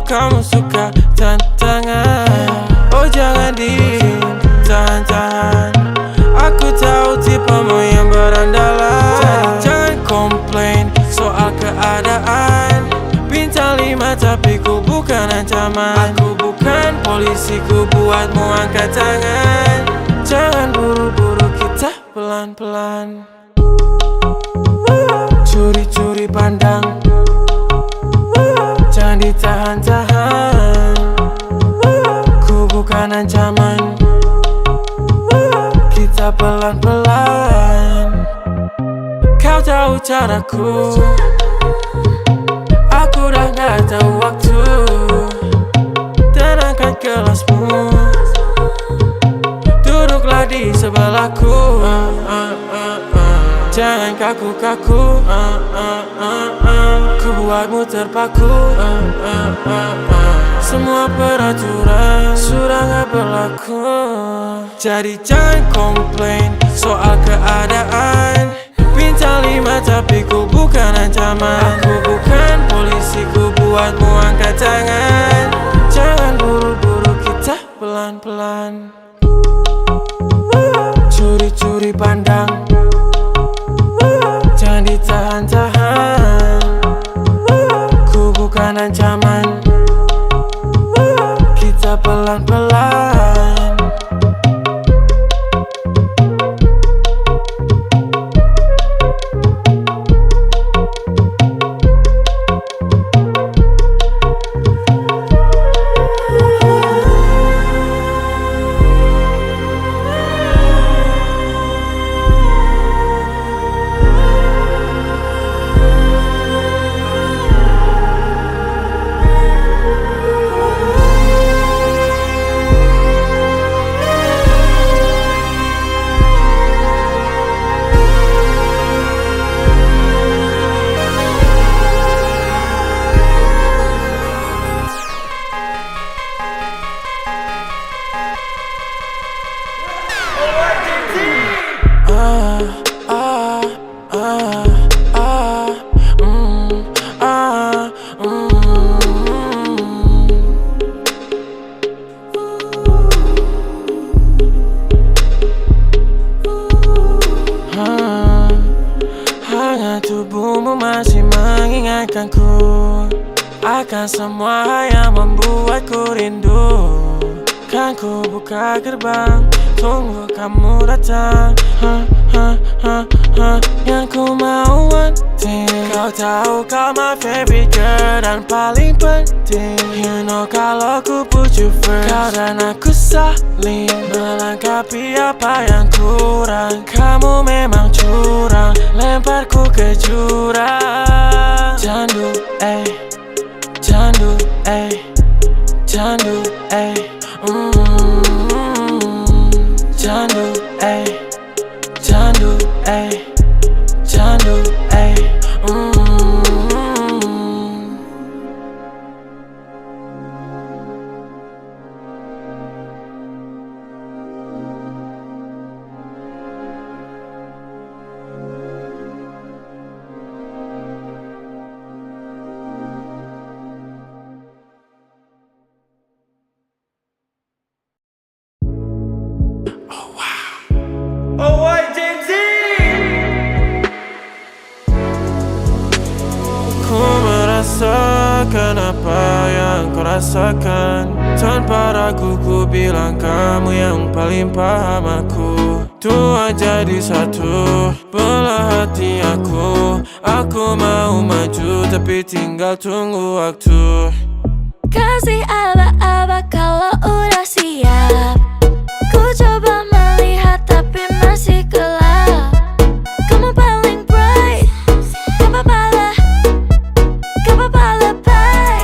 kamu suka tantangan. Oh jangan ditahan-tahan. Aku tahu tipemu yang berandalan. Jadi jangan komplain soal keadaan. Bintang 5 tapi ku bukan ancaman. Aku bukan polisi, ku buatmu angkat tangan. Jangan buru-buru, kita pelan-pelan. Curi-curi pandang, jangan ditahan-tahan. Ku bukan ancaman, kita pelan-pelan. Kau tahu caraku, aku dah gak tahu waktu. Dan angkat gelasmu, duduklah di sebelahku. Jangan kaku-kaku, ku buatmu terpaku. Semua peraturan sudah gak berlaku. Jadi jangan komplain soal keadaan. Bintang 5 tapi ku bukan ancaman. Aku bukan polisi, ku buatmu angkat tangan. Jangan buru-buru, kita pelan-pelan. Curi-curi pandang, jangan ditahan-tahan. Ku bukan ancaman, kita pelan-pelan. Hangat tubuhmu masih mengingatkanku akan semua yang membuatku rindu. Kan ku buka gerbang, tunggu kamu datang. Yang ku mau wanting. Kau tahu kau my favorite girl dan paling penting. You know kalau ku put you first, kau dan aku saling melengkapi apa yang kurang. Kamu memang curang, lemparku ke jurang. Candu, candu, candu, candu, candu, candu, Oh why James Z? Ku merasakan apa yang kau rasakan. Tanpa ragu ku bilang kamu yang paling paham aku. Dua jadi satu, belah hati aku. Aku mau maju tapi tinggal tunggu waktu. Kasih aba-aba kalau udah siap. Ku coba melihat tapi masih gelap. Kamu paling bright, gak apa-apa lebay.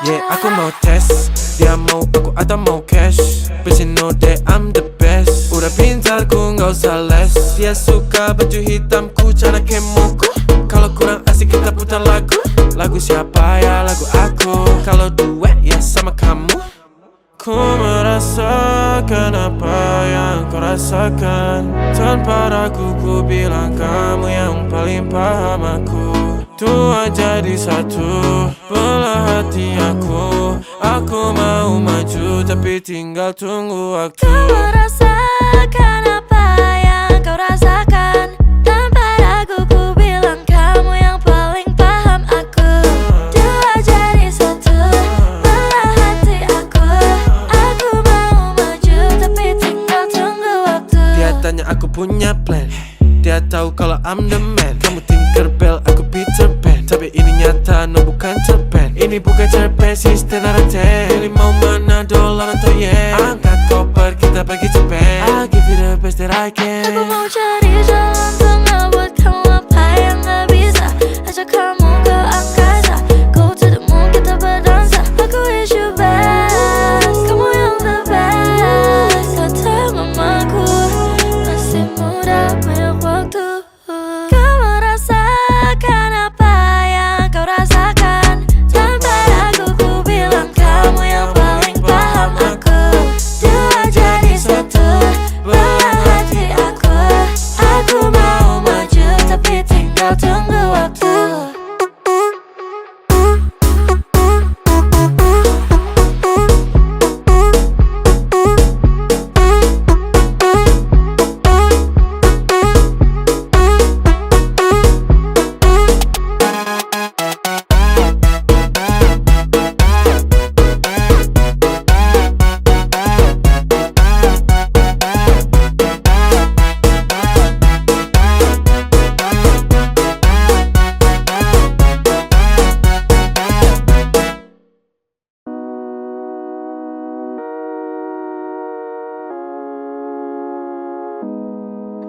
Yeah, aku mau tes, dia mau aku atau mau cash. But you know that I'm the best. Udah pintar ku gak usah les. Dia suka baju hitamku, cara kemuku. Kalau kurang asik kita putar lagu. Lagu siapa ya? Lagu aku. Kalau duet ya sama kamu. Ku merasakan apa yang kau rasakan. Tanpa ragu ku bilang kamu yang paling paham aku. Dua jadi satu, belah hati aku. Aku mau maju tapi tinggal tunggu waktu. Kamu rasakan apa yang kau rasakan. Tanpa ragu ku bilang kamu yang paling paham aku. Dua jadi satu, belah hati aku. Aku mau maju tapi tinggal tunggu waktu. Dia tanya aku punya plan, dia tahu kalau I'm the man. Kamu Tinkerbell, aku Peter Pan. Tapi ini nyata, no bukan cerpen. Ini bukan cerpen, sistem narate. Pilih mau mana, dolar atau yen. Angkat koper, kita pergi Japan. I'll give you the best that I can. Aku mau cari jalan tengah buat kamu apa yang gak bisa. Ajak kamu ke angkasa, go to the moon, kita berdansa. Aku wish you best, kamu yang the best. Kata mamaku, masih muda banyak waktu. Kamu rasakan apa yang kau rasakan. Tanpa ragu ku bilang kamu yang paling paham aku. Dua jadi satu, belah hati aku. Aku mau maju tapi tinggal tunggu waktu.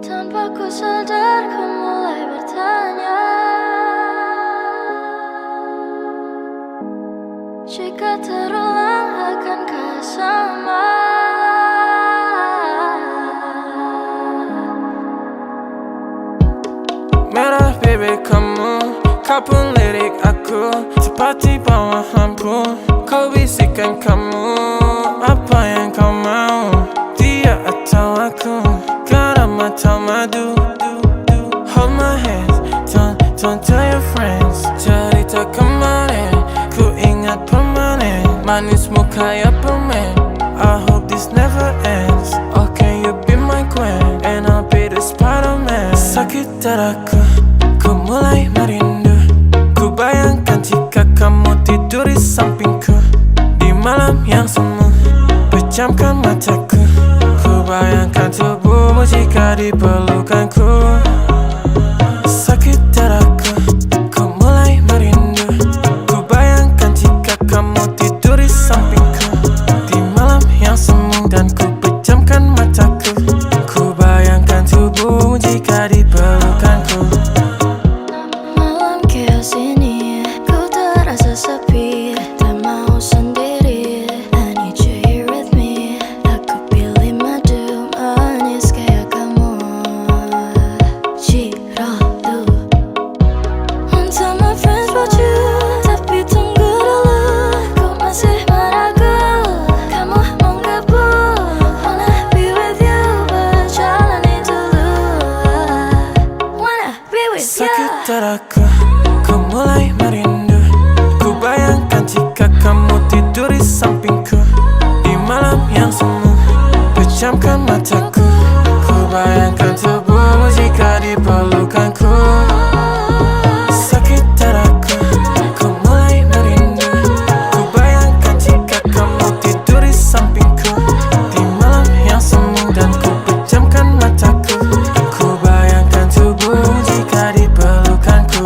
Tanpa ku sadar ku mulai bertanya, jika terulang akankah sama? Merah bibir kamu, kau pun lirik aku. Seperti bawah lampu, kau bisikan kamu. Apa yang kau mau, dia atau aku? Garam atau madu? Hold my hands, don't tell your friends. Cerita kemarin, ku ingat permanen. Manismu kayak permen, I hope this never ends. Oh, can you be my queen, and I'll be the Spider-Man. Sakit dadaku, ku mulai merindu. Ku bayangkan jika kamu tidur di sampingku. Di malam yang semu, pejamkan mataku. Ku bayangkan tubuhmu jika di pelukanku. Sakit dadaku, ku mulai merindu. Ku bayangkan jika kamu tidur di sampingku. Di malam yang semu dan ku pejamkan mataku. Ku bayangkan tubuhmu jika di pelukanku. Malam chaos ini, ku terasa sepi. Tak mau sendiri, I need you here with me. Aku pilih madu manis kayak kamu. Cirodu. Want tell my friends about you, tapi tunggu dulu. Ku masih meragu, kamu mau gabung. Wanna be with you, berjalani dulu. Wanna be with you. Sakit dadaku, ku mulai merindu. Ku bayangkan jika kamu tidur di sampingku. Di malam yang semu, pejamkan mataku. Ku bayangkan tubuhmu jika di pelukanku. Sakit dadaku, ku mulai merindu. Ku bayangkan jika kamu tidur di sampingku. Di malam yang semu dan ku pejamkan mataku. Ku bayangkan tubuhmu jika di pelukanku.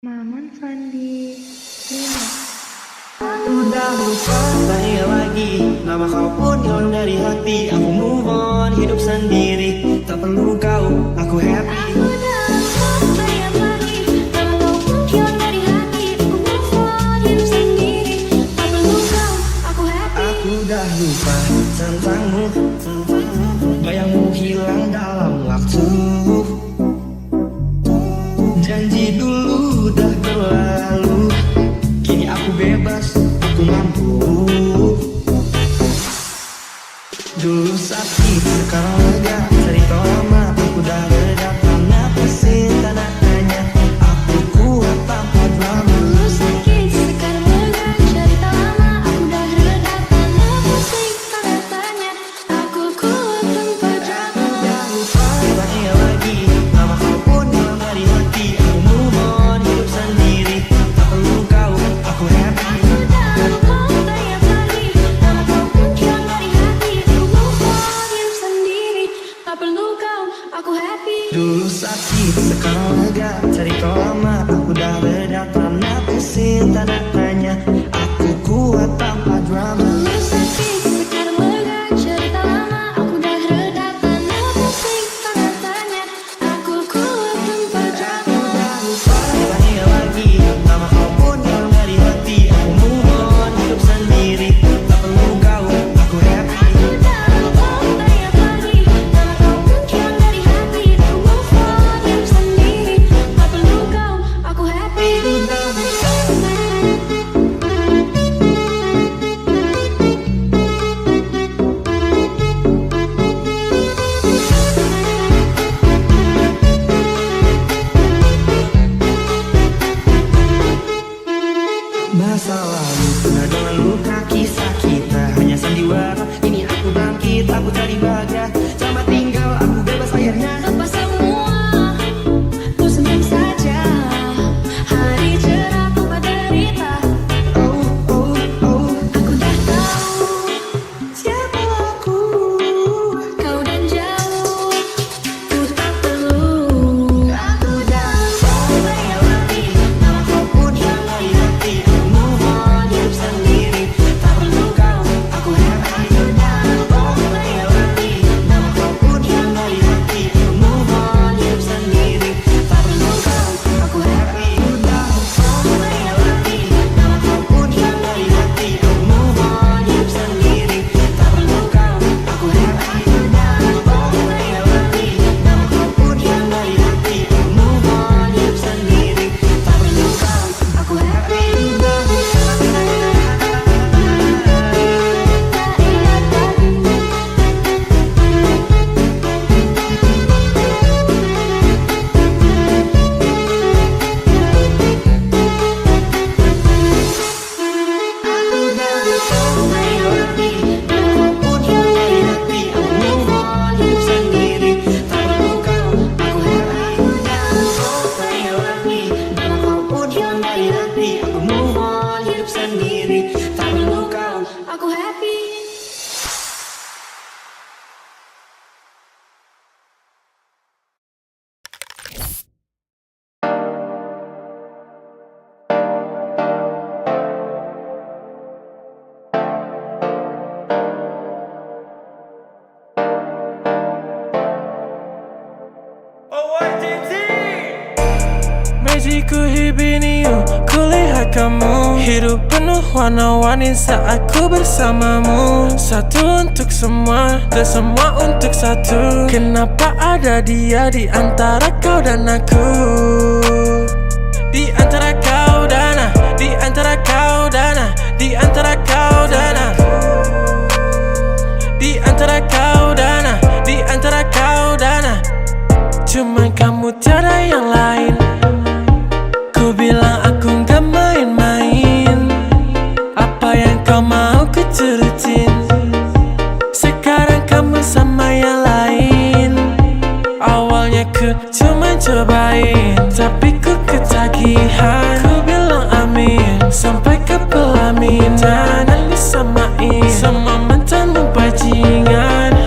Maman Fandi 5. udah lupa saya lagi, nama kau pun hilang dari hati. Aku move on, hidup sendiri, tak perlu kau, aku happy. Aku dah lupa bayang lagi, nama kau pun hilang dari hati. Aku move on, hidup sendiri, tak perlu kau, aku happy. Aku udah lupa tentangmu, bayangmu hilang dalam waktu. Janji dulu udah berlalu, kini aku bebas, aku mampu. Dulu sakit, sekarang lega, cerita lama aku udah reda. Karena pusing tanah tanya, aku kuat tanpa drama. Dulu sakit, sekarang lega, cerita lama aku dah reda. Karena pusing tanda tanya, aku kuat tanpa drama. Udah lupa tanya lagi, nama kau pun hilang dari hati. Aku move on, hidup sendiri, tak perlu kau, aku happy. Aku dah lupa bayang lagi, nama kau pun hilang dari hati. Aku move on, hidup sendiri, tak perlu kau, aku happy. Dulu sakit, sekarang lega, cerita lama aku udah reda. Karena pusing tanda tanya, aku kuat tanpa drama. Dulu sakit, sekarang lega, cerita lama aku dah reda. Karena pusing tanda tanya, aku kuat tanpa drama. Udah lupa tanya lagi, nama kau pun hilang dari hati. Aku move on, hidup sendiri, tak perlu kau, aku happy. Aku dah lupa bayang lagi, nama kau pun hilang dari hati. Aku move on, hidup sendiri, tak perlu kau, aku happy. Masa lalu penuh dengan luka, kisah kita hanya sandiwara. Kini aku bangkit, aku cari bahagia. Selamat tinggal, aku bebas akhirnya. Lepas semua, ku senyum saja. Hari cerah tanpa derita. Oh, oh, oh, Aku dah tahu siapa aku. Kau dan jauh, ku tak perlu. Aku dah lupa bayang lagi, nama kau pun hilang dari hati. Aku move on, hidup sendiri, tak perlu kau, aku happy. Aku dah lupa bayang lagi, nama kau pun hilang dari hati. Aku move on, hidup sendiri, tak perlu kau, aku happy. udah Bayang lagi, nama kau pun hilang dari hati. Aku move on, hidup sendiri, tak perlu kau, aku happy. Dah lupa bayang lagi, nama kau pun hilang dari hati. Aku move on, hidup sendiri, tak perlu kau, aku happy. Tak ingat Aku dah lupa bayang lagi, nama kau pun hilang dari hati. Aku move on, hidup sendiri, tak perlu kau, aku happy. Aku dah lupa bayang lagi, nama kau pun hilang dari hati. Aku move on, hidup sendiri, tak perlu kau, aku happy. Oh, why, James Z? Magiku hibini kulihat kamu. Hidup penuh warna-warni saat ku bersamamu. Satu untuk semua dan semua untuk satu. Kenapa ada dia di antara kau dan aku? Di antara kau dan aku, di antara kau dan aku, di antara kau dan aku, di antara kau dan aku, di antara kau dan aku. Cuman kamu tiada yang lain. Ku bilang aku gak main-main. Apa yang kau mau ku turutin. Sekarang kamu sama yang lain. Awalnya ku cuma cobain, tapi ku ketagihan. Ku bilang amin sampai ke pelaminan. Dan disamain sama mantanmu bajingan.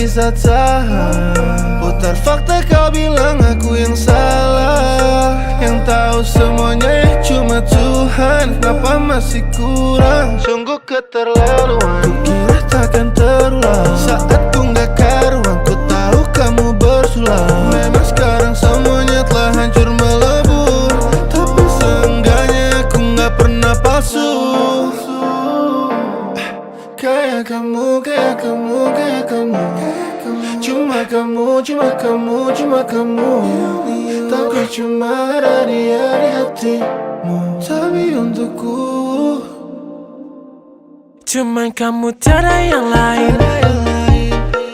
bisa tahan. Putar fakta kau bilang aku yang salah. Yang tahu semuanya cuma Tuhan. Kenapa masih kurang? Sungguh keterlaluan. Kukira takkan terulang. Saat ku gak karuan, ku tahu kamu bersulang. Memang sekarang semuanya telah hancur melebur, tapi seenggaknya aku gak pernah palsu. Kayak kamu, kayak kamu, kayak kamu. Cuma kamu, cuma kamu, cuma kamu. Tapi cuma ada dia di hatimu. Tapi untukku cuman kamu, tiada yang lain.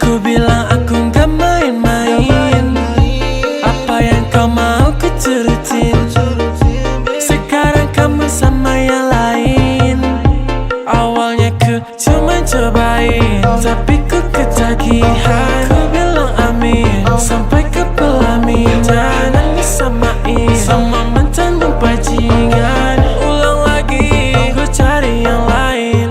Ku bilang aku gak main-main. Apa yang kau mau ku turutin. Sekarang kamu sama yang lain. Awalnya ku cuma cobain, tapi ku ketagihan. Ku bilang amin sampai ke pelamin. Jangan disamain sama mantanmu bajingan. Ulang lagi, ku cari yang lain.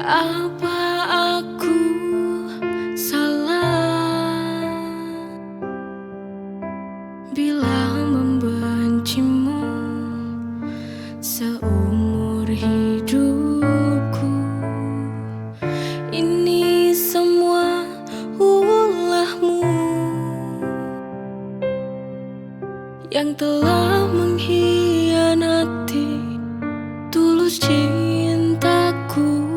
Apa aku salah bila membencimu seumur hidupku? Ini semua ulahmu yang telah mengkhianati tulus cintaku.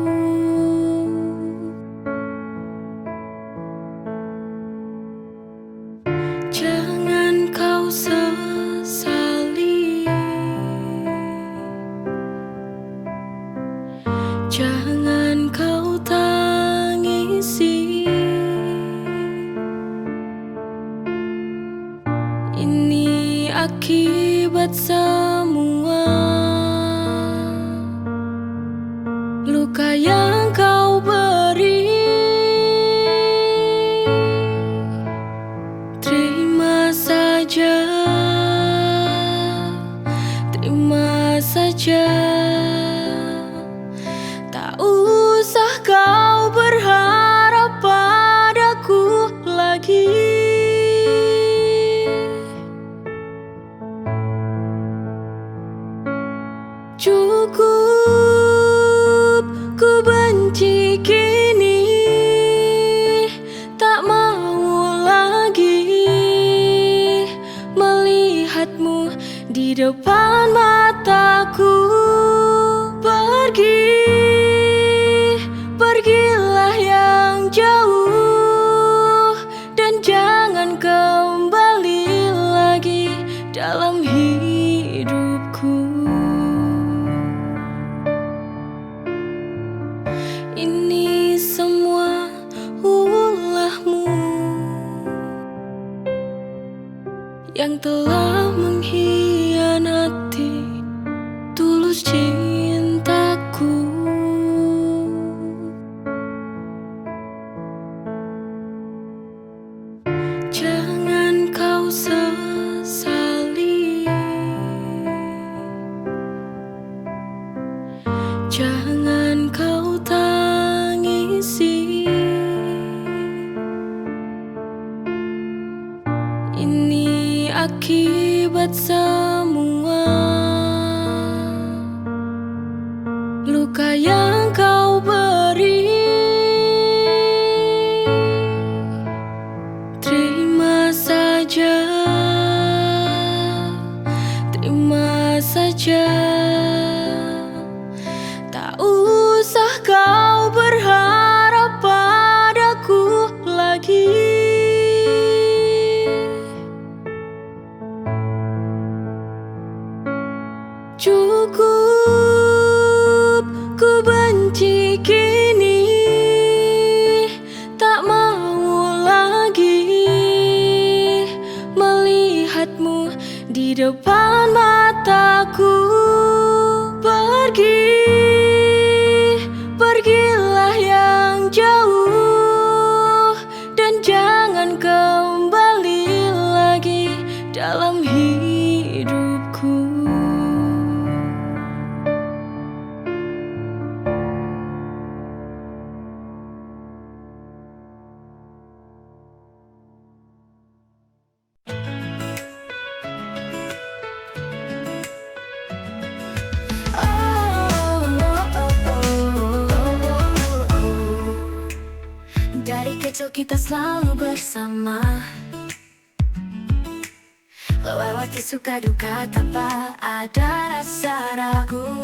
Jangan kau sesali, jangan kau tangisi. Ini akibat semua luka yang kau beri. Terima saja, terima saja. Tak usah kau berharap padaku lagi. Cukup ku benci kini, tak mau lagi melihatmu di depan mataku. Pergi, pergilah yang jauh dan jangan kembali lagi dalam hidupku. Ini semua ulahmu yang telah mengkhianati tulus cintaku. Jangan kau sesali, jangan kau tangisi. Ini akibat semua luka yang kau beri. Terima saja, terima saja. Tak usah kau berharap padaku lagi. Cukup ku benci kini, tak mau lagi melihatmu di depan mataku. Pergi, pergilah yang jauh dan jangan kembali lagi dalam hidupku. Dari kecil kita selalu bersama, lewati suka duka tanpa ada rasa ragu.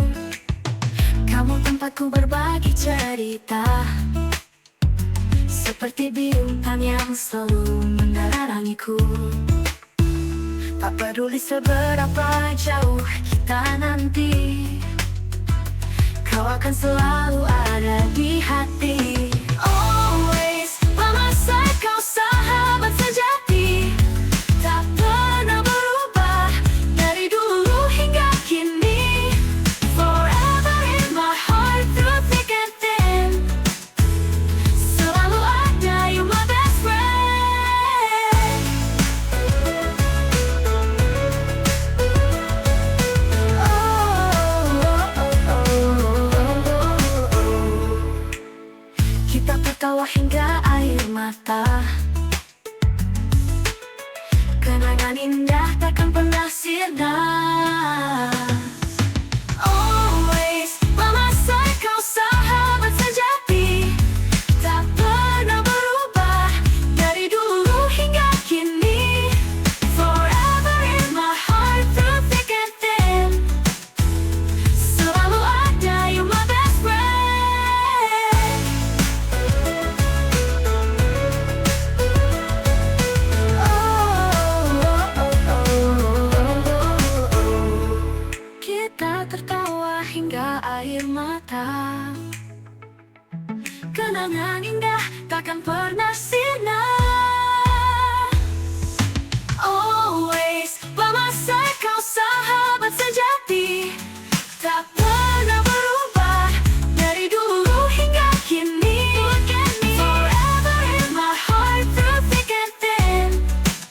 Kamu tempatku berbagi cerita, seperti bintang yang selalu menerangiku. Tak peduli seberapa jauh kita nanti, kau akan selalu ada di hati. Always, by my side, kau sahabat sejati, tak pernah berubah dari dulu hingga kini. Forever in my heart, through thick and thin, selalu ada, you my best friend. mata. Kenangan indah takkan pernah sirna. Always by my side, kau sahabat sejati, tak pernah berubah dari dulu hingga kini. Forever in my heart, through thick and thin, selalu ada, you my best friend. Kita tertawa hingga air mata. Kenangan indah takkan pernah sirna. Always by my side, kau sahabat sejati, tak pernah berubah dari dulu hingga kini. Forever in my heart, through thick and thin,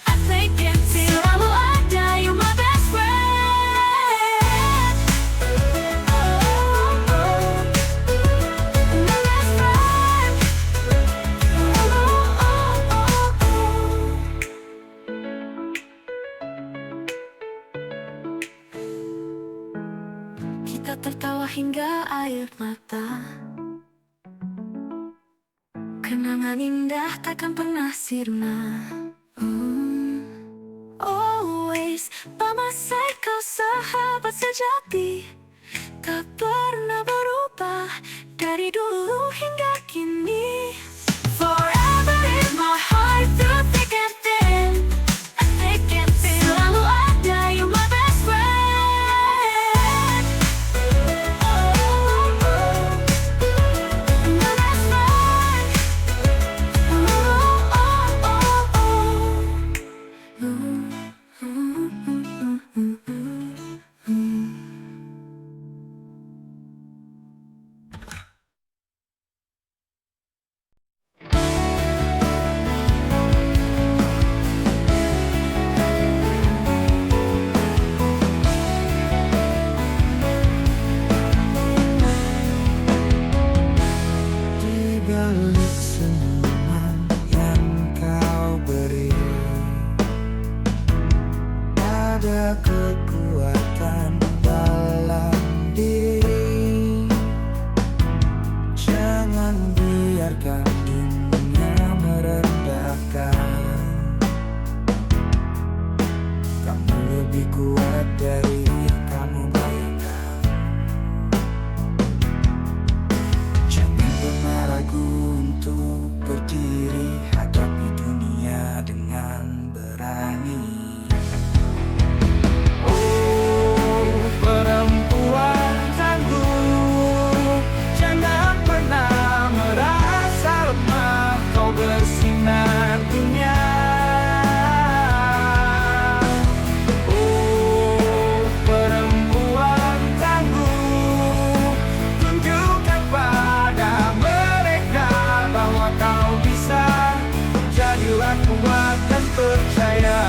I think it's selalu ada, you my best friend. My best friend. Kita tertawa hingga air mata. Kenangan indah takkan pernah sirna. Always by my side, kau sahabat sejati, tak pernah berubah dari dulu hingga kini. Forever in my heart, through thick and thin, I think it's selalu ada, you my best friend. My best friend. Di balik senyuman yang kau beri, ada kekuatan dalam diri. Jangan biarkan dunia merendahkan. Kamu lebih kuat dari yang kamu bayangkan. Jangan pernah ragu untuk berdiri, hadapi dunia dengan berani. Oh, perempuan tangguh, jangan pernah merasa lemah, kau bersinar dunia. Oh, perempuan tangguh, tunjukkan pada mereka bahwa kau bisa. Jadilah kuat dan percaya.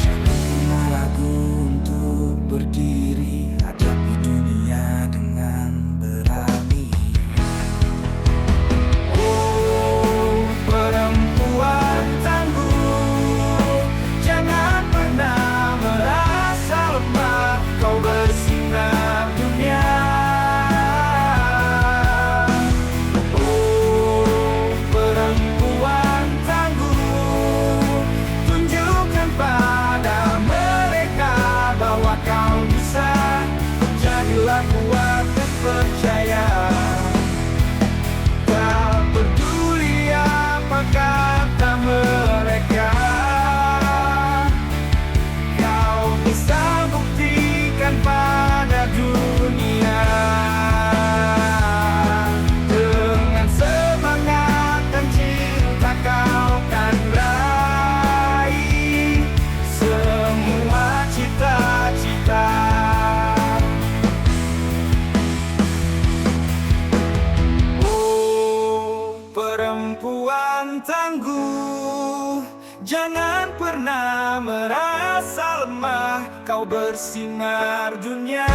Jangan pernah ragu untuk berdiri, hadapi dunia dengan berani. Oh, perempuan tangguh, jangan pernah merasa lemah, kau bersinar dunia. Oh, perempuan tangguh, tunjukkan pada mereka bahwa kau bisa. Jadilah kuat dan percaya. Tak peduli apa kata mereka, kau bisa buktikan pada dunia. Dengan semangat dan cinta kau kan raih semua cita-cita. bersama, kau bersinar dunia.